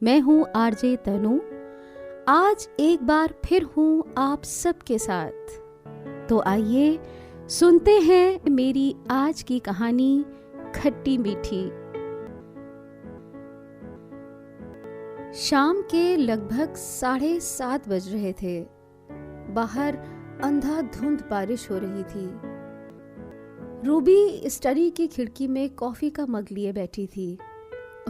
मैं हूँ आरजे तनु। आज एक बार फिर हूँ आप सबके साथ। तो आइए सुनते हैं मेरी आज की कहानी खट्टी मीठी। शाम के लगभग 7:30 बज रहे थे। बाहर अंधाधुंध बारिश हो रही थी। रूबी स्टडी की खिड़की में कॉफी का मग लिए बैठी थी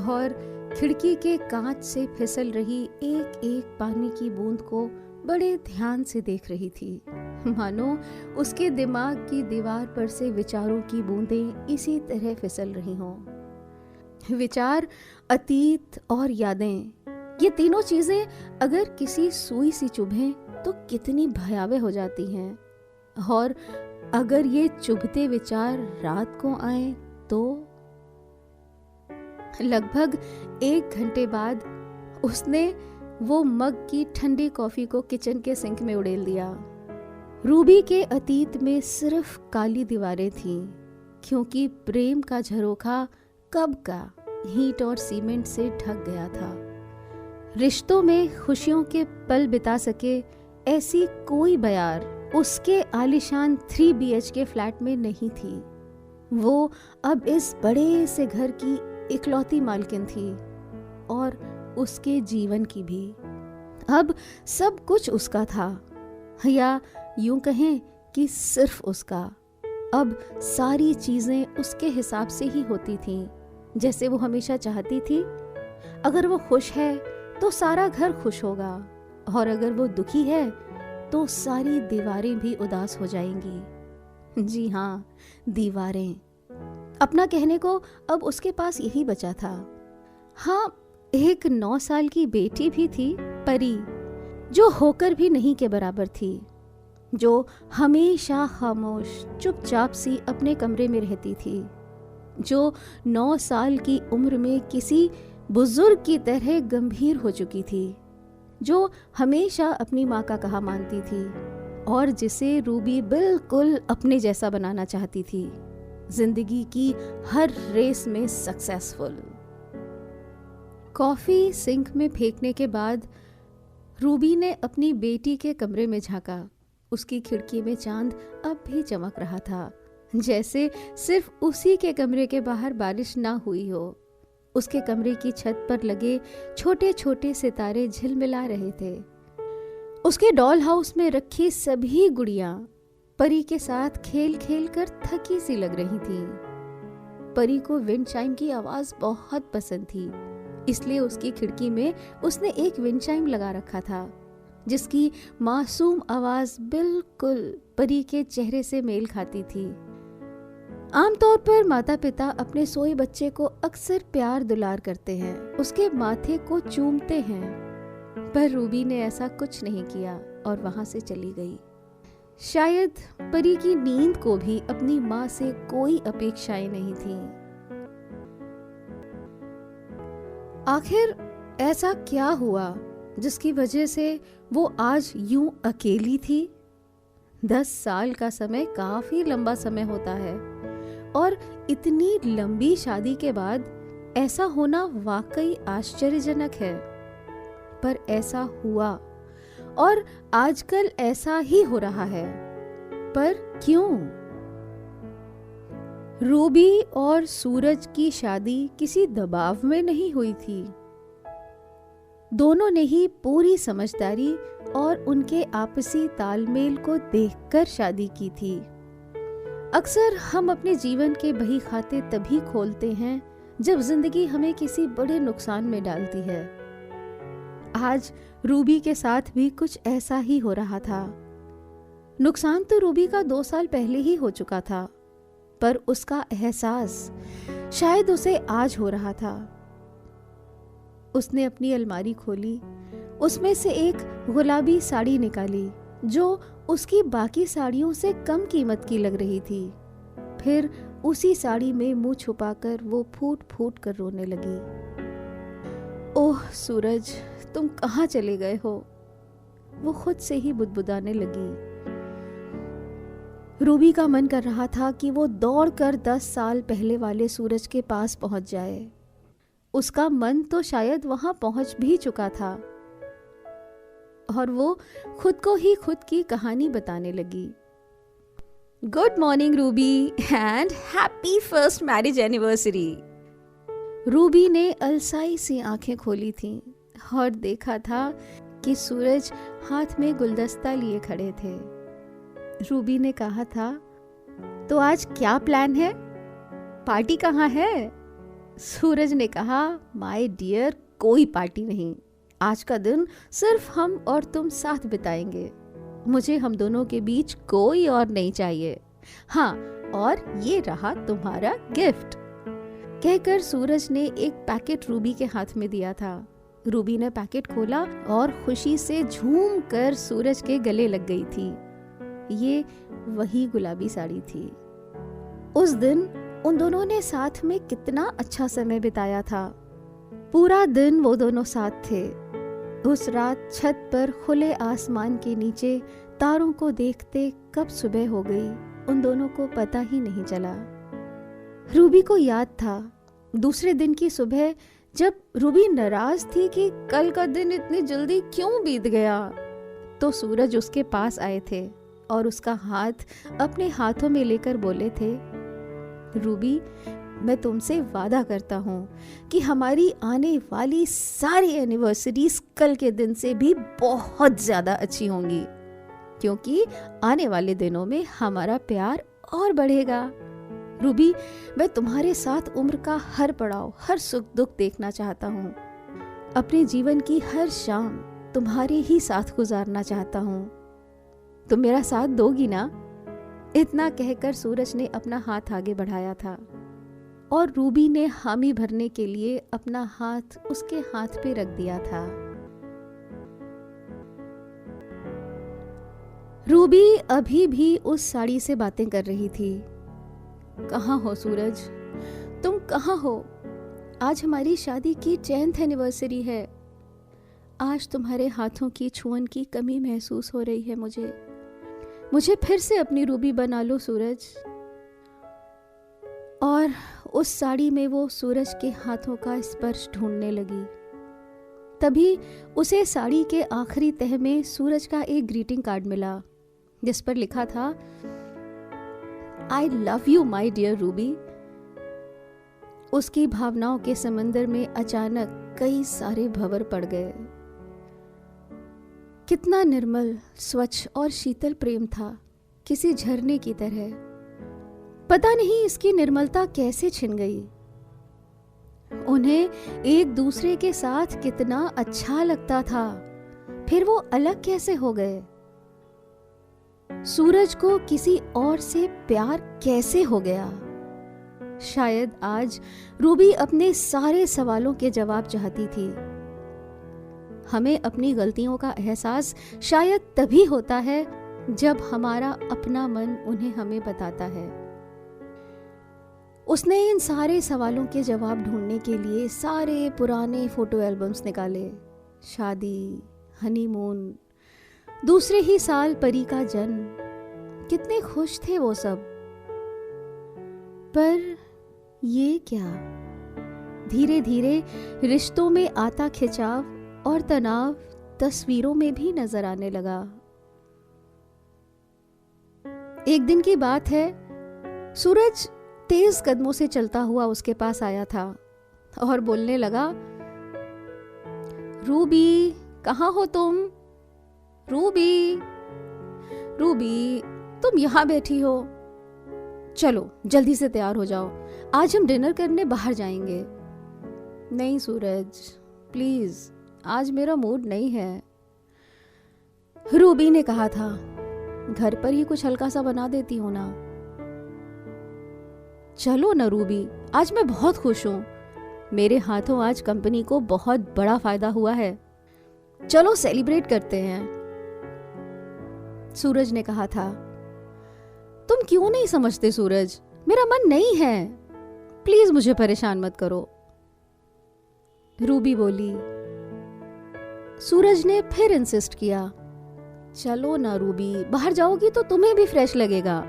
और खिड़की के कांच से फिसल रही एक एक पानी की बूंद को बड़े ध्यान से देख रही थी, मानो उसके दिमाग की दीवार पर से विचारों की बूंदें इसी तरह फिसल रही हों। विचार, अतीत और यादें, ये तीनों चीजें अगर किसी सुई सी चुभें तो कितनी भयावह हो जाती हैं, और अगर ये चुभते विचार रात को आए तो। लगभग 1 घंटे बाद उसने वो मग की ठंडी कॉफी को किचन के सिंक में उड़ेल दिया। रूबी के अतीत में सिर्फ काली दीवारें थीं, क्योंकि प्रेम का झरोखा कब का ईंट और सीमेंट से ढक गया था। रिश्तों में खुशियों के पल बिता सके ऐसी कोई बयार उसके आलीशान 3 BHK फ्लैट में नहीं थी। वो अब इस बड़े से घर की इकलौती मालकिन थी, और उसके जीवन की भी। अब सब कुछ उसका था, या यूं कहें कि सिर्फ उसका। अब सारी चीजें उसके हिसाब से ही होती थीं, जैसे वो हमेशा चाहती थी। अगर वो खुश है तो सारा घर खुश होगा, और अगर वो दुखी है तो सारी दीवारें भी उदास हो जाएंगी। जी हाँ, दीवारें। अपना कहने को अब उसके पास यही बचा था। हाँ, एक 9 साल की बेटी भी थी, परी, जो होकर भी नहीं के बराबर थी, जो हमेशा खामोश चुपचाप सी अपने कमरे में रहती थी, जो 9 साल की उम्र में किसी बुजुर्ग की तरह गंभीर हो चुकी थी, जो हमेशा अपनी माँ का कहा मानती थी, और जिसे रूबी बिल्कुल अपने जैसा बनाना चाहती थी, जिंदगी की हर रेस में सक्सेसफुल। कॉफी सिंक में फेंकने के बाद रूबी ने अपनी बेटी के कमरे में झांका। उसकी खिड़की में चांद अब भी चमक रहा था, जैसे सिर्फ उसी के कमरे के बाहर बारिश ना हुई हो। उसके कमरे की छत पर लगे छोटे छोटे सितारे झिलमिला रहे थे। उसके डॉल हाउस में रखी सभी गुड़ियां परी के साथ खेल खेल कर थकी सी लग रही थी। परी को विंड चाइम की आवाज बहुत पसंद थी, इसलिए उसकी खिड़की में उसने एक विंड चाइम लगा रखा था, जिसकी मासूम आवाज बिल्कुल परी के चेहरे से मेल खाती थी। आमतौर पर माता पिता अपने सोए बच्चे को अक्सर प्यार दुलार करते हैं, उसके माथे को चूमते हैं, पर रूबी ने ऐसा कुछ नहीं किया और वहां से चली गई। शायद परी की नींद को भी अपनी माँ से कोई अपेक्षाएं नहीं थीं। आखिर ऐसा क्या हुआ जिसकी वजह से वो आज यूं अकेली थी? 10 साल का समय काफी लंबा समय होता है, और इतनी लंबी शादी के बाद ऐसा होना वाकई आश्चर्यजनक है। पर ऐसा हुआ, और आजकल ऐसा ही हो रहा है। पर क्यों? रूबी और सूरज की शादी किसी दबाव में नहीं हुई थी। दोनों ने ही पूरी समझदारी और उनके आपसी तालमेल को देखकर शादी की थी। अक्सर हम अपने जीवन के बही खाते तभी खोलते हैं जब जिंदगी हमें किसी बड़े नुकसान में डालती है। आज रूबी के साथ भी कुछ ऐसा ही हो रहा था। नुकसान तो रूबी का 2 साल पहले ही हो चुका था, पर उसका एहसास शायद उसे आज हो रहा था। उसने अपनी अलमारी खोली, उसमें से एक गुलाबी साड़ी निकाली जो उसकी बाकी साड़ियों से कम कीमत की लग रही थी। फिर उसी साड़ी में मुंह छुपाकर वो फूट फूट कर रोने लगी। ओह सूरज, तुम कहाँ चले गए हो? वो खुद से ही बुदबुदाने लगी। रूबी का मन कर रहा था कि वो दौड़कर 10 साल पहले वाले सूरज के पास पहुंच जाए। उसका मन तो शायद वहां पहुंच भी चुका था और वो खुद को ही खुद की कहानी बताने लगी। Good morning Ruby and happy first marriage anniversary. Ruby ने अलसाई सी आंखें खोली थीं और देखा था कि सूरज हाथ में गुलदस्ता लिए खड़े थे। रूबी ने कहा था, तो आज क्या प्लान है? पार्टी कहाँ है? सूरज ने कहा, माय डियर, कोई पार्टी नहीं। आज का दिन सिर्फ हम और तुम साथ बिताएंगे। मुझे हम दोनों के बीच कोई और नहीं चाहिए। हाँ, और ये रहा तुम्हारा गिफ्ट। कहकर सूरज ने एक पैकेट रूबी के हाथ में दिया था। रूबी ने पैकेट खोला और खुशी से झूम कर सूरज के गले लग गई थी। ये वही गुलाबी साड़ी थी। उस दिन उन दोनों ने साथ में कितना अच्छा समय बिताया था। पूरा दिन वो दोनों साथ थे। उस रात छत पर खुले आसमान के नीचे तारों को देखते कब सुबह हो गई उन दोनों को पता ही नहीं चला। रूबी को याद था दूसरे दिन की सुबह जब रूबी नाराज थी कि कल का दिन इतनी जल्दी क्यों बीत गया, तो सूरज उसके पास आए थे और उसका हाथ अपने हाथों में लेकर बोले थे, रूबी, मैं तुमसे वादा करता हूँ कि हमारी आने वाली सारी एनिवर्सरीज कल के दिन से भी बहुत ज़्यादा अच्छी होंगी, क्योंकि आने वाले दिनों में हमारा प्यार और बढ़ेगा। रूबी, मैं तुम्हारे साथ उम्र का हर पड़ाव, हर सुख दुख देखना चाहता हूँ। अपने जीवन की हर शाम तुम्हारे ही साथ गुजारना चाहता हूँ। तुम मेरा साथ दोगी ना? इतना कहकर सूरज ने अपना हाथ आगे बढ़ाया था और रूबी ने हामी भरने के लिए अपना हाथ उसके हाथ पे रख दिया था। रूबी अभी भी उस साड़ी से बातें कर रही थी। कहाँ हो सूरज? तुम कहाँ हो? आज हमारी शादी की 10th एनिवर्सरी है। आज तुम्हारे हाथों की छुअन की कमी महसूस हो रही है मुझे फिर से अपनी रूबी बना लो सूरज। और उस साड़ी में वो सूरज के हाथों का स्पर्श ढूंढने लगी। तभी उसे साड़ी के आखिरी तह में सूरज का एक ग्रीटिंग कार्ड मिला जिस पर लिखा था, I love you my dear Ruby. उसकी भावनाओं के समंदर में अचानक कई सारे भंवर पड़ गए। कितना निर्मल, स्वच्छ और शीतल प्रेम था, किसी झरने की तरह। पता नहीं इसकी निर्मलता कैसे छिन गई। उन्हें एक दूसरे के साथ कितना अच्छा लगता था, फिर वो अलग कैसे हो गए? सूरज को किसी और से प्यार कैसे हो गया? शायद आज रूबी अपने सारे सवालों के जवाब चाहती थी। हमें अपनी गलतियों का एहसास शायद तभी होता है जब हमारा अपना मन उन्हें हमें बताता है। उसने इन सारे सवालों के जवाब ढूंढने के लिए सारे पुराने फोटो एल्बम्स निकाले। शादी, हनीमून, दूसरे ही साल परी का जन्म, कितने खुश थे वो सब। पर ये क्या? धीरे धीरे रिश्तों में आता खिंचाव और तनाव तस्वीरों में भी नजर आने लगा। एक दिन की बात है, सूरज तेज कदमों से चलता हुआ उसके पास आया था और बोलने लगा, रूबी, कहाँ हो तुम? रूबी, रूबी, तुम यहाँ बैठी हो? चलो जल्दी से तैयार हो जाओ, आज हम डिनर करने बाहर जाएंगे। नहीं सूरज, प्लीज, आज मेरा मूड नहीं है। रूबी ने कहा था, घर पर ही कुछ हल्का सा बना देती हूँ ना। चलो ना रूबी, आज मैं बहुत खुश हूँ। मेरे हाथों आज कंपनी को बहुत बड़ा फायदा हुआ है। चलो सेलिब्रेट करते हैं। सूरज ने कहा था। तुम क्यों नहीं समझते सूरज, मेरा मन नहीं है, प्लीज मुझे परेशान मत करो। रूबी बोली। सूरज ने फिर इंसिस्ट किया, चलो ना रूबी, बाहर जाओगी तो तुम्हें भी फ्रेश लगेगा।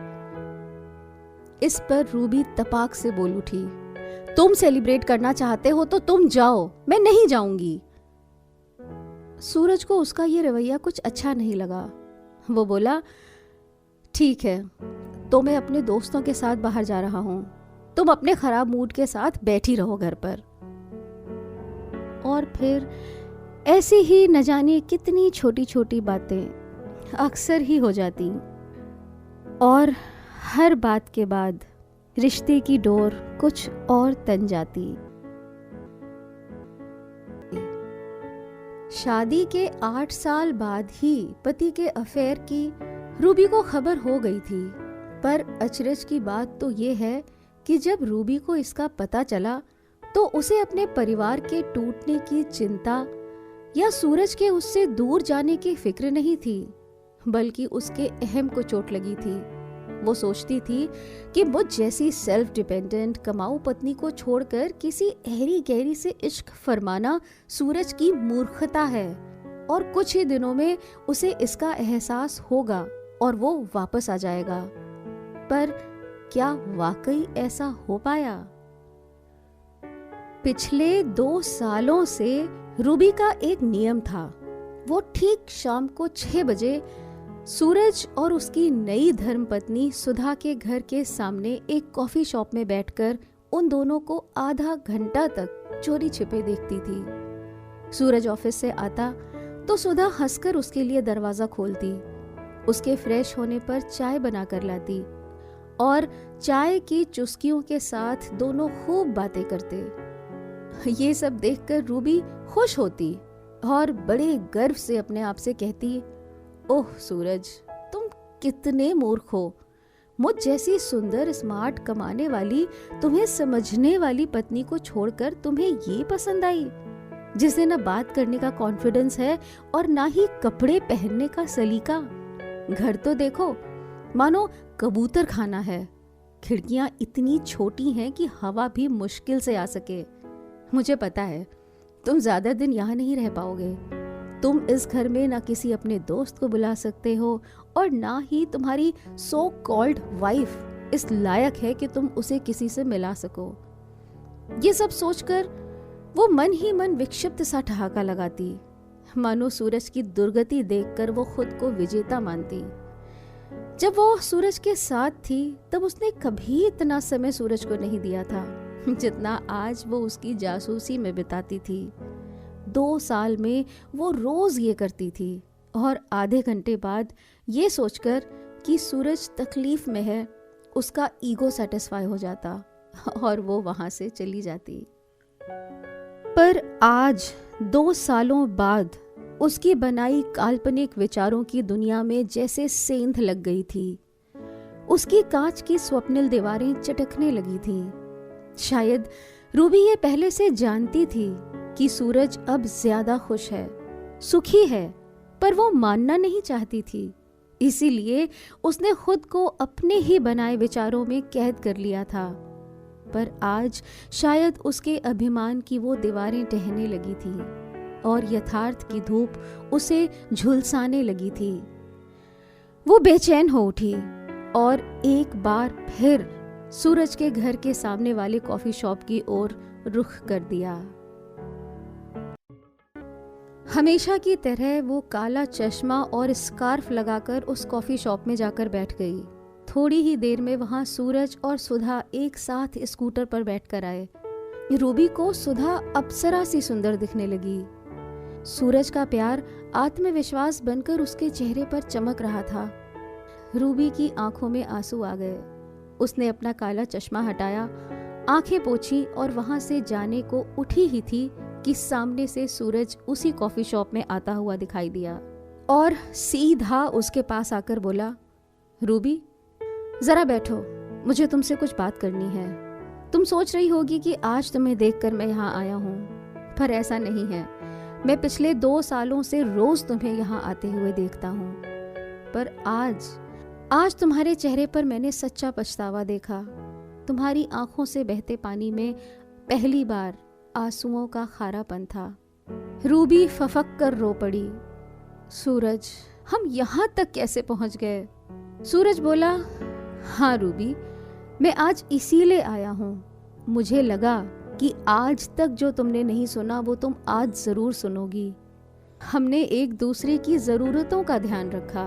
इस पर रूबी तपाक से बोल उठी, तुम सेलिब्रेट करना चाहते हो तो तुम जाओ, मैं नहीं जाऊंगी। सूरज को उसका ये रवैया कुछ अच्छा नहीं लगा। वो बोला, ठीक है, तो मैं अपने दोस्तों के साथ बाहर जा रहा हूं, तुम अपने खराब मूड के साथ बैठी रहो घर पर। और फिर ऐसी ही न जाने कितनी छोटी छोटी बातें अक्सर ही हो जाती, और हर बात के बाद रिश्ते की डोर कुछ और तन जाती। शादी के 8 साल बाद ही पति के अफेयर की रूबी को खबर हो गई थी, पर अचरज की बात तो ये है कि जब रूबी को इसका पता चला तो उसे अपने परिवार के टूटने की चिंता या सूरज के उससे दूर जाने की फिक्र नहीं थी, बल्कि उसके अहम को चोट लगी थी। वो सोचती थी कि मुझ जैसी सेल्फ डिपेंडेंट कमाऊ पत्नी को छोड़कर किसी अहरी गहरी से इश्क फरमाना सूरज की मूर्खता है, और कुछ ही दिनों में उसे इसका एहसास होगा और वो वापस आ जाएगा। पर क्या वाकई ऐसा हो पाया? पिछले 2 सालों से रूबी का एक नियम था। वो ठीक शाम को 6 बजे सूरज और उसकी नई धर्मपत्नी सुधा के घर के सामने एक कॉफी शॉप में बैठकर उन दोनों को आधा घंटा तक चोरी छिपे देखती थी। सूरज ऑफिस से आता तो सुधा हंसकर उसके लिए दरवाजा खोलती, उसके फ्रेश होने पर चाय बनाकर लाती और चाय की चुस्कियों के साथ दोनों खूब बातें करते। ये सब देखकर रूबी खुश होती और बड़े गर्व से अपने आप से कहती, ओह सूरज, तुम कितने मूर्ख हो। मुझ जैसी सुंदर, स्मार्ट, कमाने वाली, तुम्हें समझने वाली पत्नी को छोड़कर तुम्हें ये पसंद आई, जिसे न बात करने का कॉन्फिडेंस है और ना ही कपड़े पहनने का सलीका। घर तो देखो, मानो कबूतर खाना है। खिड़कियां इतनी छोटी हैं कि हवा भी मुश्किल से आ सके। मुझे पता है तुम ज्यादा दिन यहाँ नहीं रह पाओगे। तुम इस घर में ना किसी अपने दोस्त को बुला सकते हो और ना ही तुम्हारी सो कॉल्ड वाइफ इस लायक है कि तुम उसे किसी से मिला सको। ये सब सोचकर वो मन ही मन विक्षिप्त सा ठहाका लगाती, मानो सूरज की दुर्गति देखकर वो खुद को विजेता मानती। जब वो सूरज के साथ थी तब उसने कभी इतना समय सूरज को नहीं दिया था जितना आज वो उसकी जासूसी में बिताती थी। 2 साल में वो रोज ये करती थी और आधे घंटे बाद ये सोचकर कि सूरज तकलीफ में है, उसका ईगो सेटिस्फाई हो जाता और वो वहां से चली जाती। पर आज 2 सालों बाद उसकी बनाई काल्पनिक विचारों की दुनिया में जैसे सेंध लग गई थी। उसकी कांच की स्वप्निल दीवारें चटकने लगी थीं। शायद रूबी ये पहले से जानती थी कि सूरज अब ज्यादा खुश है, सुखी है, पर वो मानना नहीं चाहती थी। इसीलिए उसने खुद को अपने ही बनाए विचारों में कैद कर लिया था। पर आज शायद उसके अभिमान की वो दीवारें ढहने लगी थी और यथार्थ की धूप उसे झुलसाने लगी थी। वो बेचैन हो उठी और एक बार फिर सूरज के घर के सामने वाले कॉफी शॉप की ओर रुख कर दिया। हमेशा की तरह वो काला चश्मा और स्कार्फ लगाकर उस कॉफी शॉप में जाकर बैठ गई। थोड़ी ही देर में वहां सूरज और सुधा एक साथ स्कूटर पर बैठकर आए। रूबी को सुधा अप्सरा सी सुंदर दिखने लगी। सूरज का प्यार आत्मविश्वास बनकर उसके चेहरे पर चमक रहा था। रूबी की आंखों में आंसू आ गए। उसने अपना काला चश्मा हटाया, आंखें पोंछी और वहां से जाने को उठी ही थी कि सामने से सूरज उसी कॉफी शॉप में आता हुआ दिखाई दिया और सीधा उसके पास आकर बोला, रूबी जरा बैठो, मुझे तुमसे कुछ बात करनी है। तुम सोच रही होगी कि आज तुम्हें देखकर मैं यहाँ आया हूँ, पर ऐसा नहीं है। मैं पिछले 2 सालों से रोज तुम्हें यहाँ आते हुए देखता हूँ, पर आज तुम्हारे चेहरे पर मैंने सच्चा पछतावा देखा। तुम्हारी आंखों से बहते पानी में पहली बार आंसुओं का खारापन था। रूबी फफक कर रो पड़ी। सूरज, हम यहाँ तक कैसे पहुँच गए? सूरज बोला, हाँ रूबी, मैं आज इसीलिए आया हूँ। मुझे लगा कि आज तक जो तुमने नहीं सुना वो तुम आज ज़रूर सुनोगी। हमने एक दूसरे की ज़रूरतों का ध्यान रखा,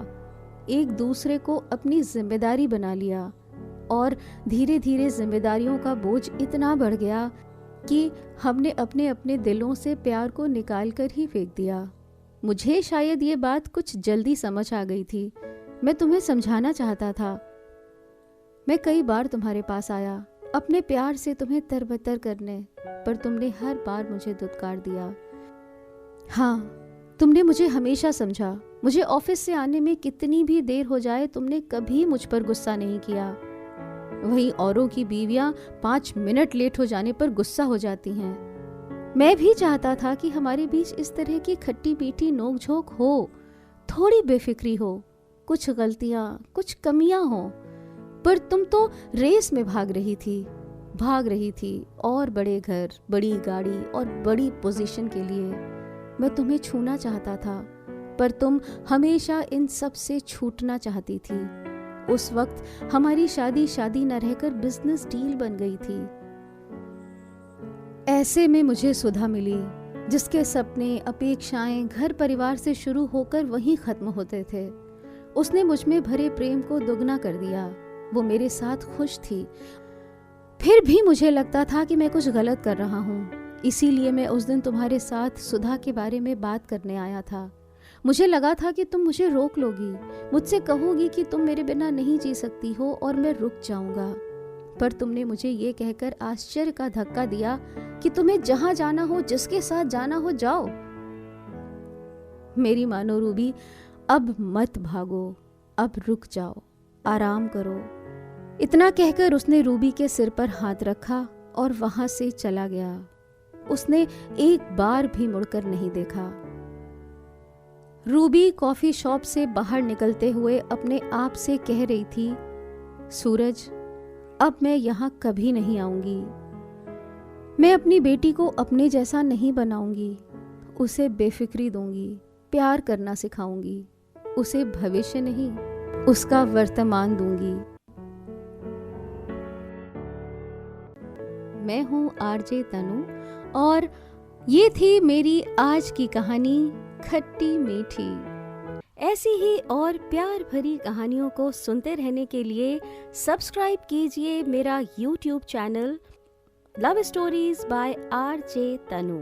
एक दूसरे को अपनी जिम्मेदारी बना लिया और धीरे धीरे जिम्मेदारियों का बोझ इतना बढ़ गया कि हमने अपने अपने दिलों से प्यार को निकाल कर ही फेंक दिया। मुझे शायद ये बात कुछ जल्दी समझ आ गई थी। मैं तुम्हें समझाना चाहता था। मैं कई बार तुम्हारे पास आया अपने प्यार से तुम्हें तरबतर करने, पर तुमने हर बार मुझे दुत्कार दिया। हाँ, तुमने मुझे हमेशा समझा। मुझे ऑफिस से आने में कितनी भी देर हो जाए तुमने कभी मुझ पर गुस्सा नहीं किया। वहीं औरों की बीवियां 5 मिनट लेट हो जाने पर गुस्सा हो जाती हैं। मैं भी चाहता था कि हमारे बीच इस तरह की खट्टी मीठी नोकझोंक हो, थोड़ी बेफिक्री हो, कुछ गलतियां, कुछ कमियां हो, पर तुम तो रेस में भाग रही थी और बड़े घर, बड़ी गाड़ी और बड़ी पोजीशन के लिए। मैं तुम्हें छूना चाहता था, पर तुम हमेशा इन सब से छूटना चाहती थी। उस वक्त हमारी शादी न रहकर बिजनेस डील बन गई थी। ऐसे में मुझे सुधा मिली, जिसके सपने, अपेक्षाएं घर परिवार से शुरू होकर वहीं खत्म होते थे। उसने मुझ में भरे प्रेम को दुगना कर दिया। वो मेरे साथ खुश थी, फिर भी मुझे लगता था कि मैं कुछ गलत कर रहा हूँ। इसीलिए मैं उस दिन तुम्हारे साथ सुधा के बारे में बात करने आया था। मुझे लगा था कि तुम मुझे रोक लोगी, मुझसे कहोगी कि तुम मेरे बिना नहीं जी सकती हो और मैं रुक जाऊंगा। पर तुमने मुझे ये कहकर आश्चर्य का धक्का दिया कि तुम्हें जहां जाना हो, जिसके साथ जाना हो, जाओ। मेरी मानो रूबी, अब मत भागो, अब रुक जाओ, आराम करो। इतना कहकर उसने रूबी के सिर पर हाथ रखा और वहां से चला गया। उसने एक बार भी मुड़कर नहीं देखा। रूबी कॉफी शॉप से बाहर निकलते हुए अपने आप से कह रही थी, सूरज, अब मैं यहाँ कभी नहीं आऊंगी। मैं अपनी बेटी को अपने जैसा नहीं बनाऊंगी, उसे बेफिक्री दूंगी, प्यार करना सिखाऊंगी, उसे भविष्य नहीं, उसका वर्तमान दूंगी। मैं हूँ आरजे तनु और ये थी मेरी आज की कहानी खट्टी मीठी। ऐसी ही और प्यार भरी कहानियों को सुनते रहने के लिए सब्सक्राइब कीजिए मेरा YouTube channel love stories by RJ Tanu.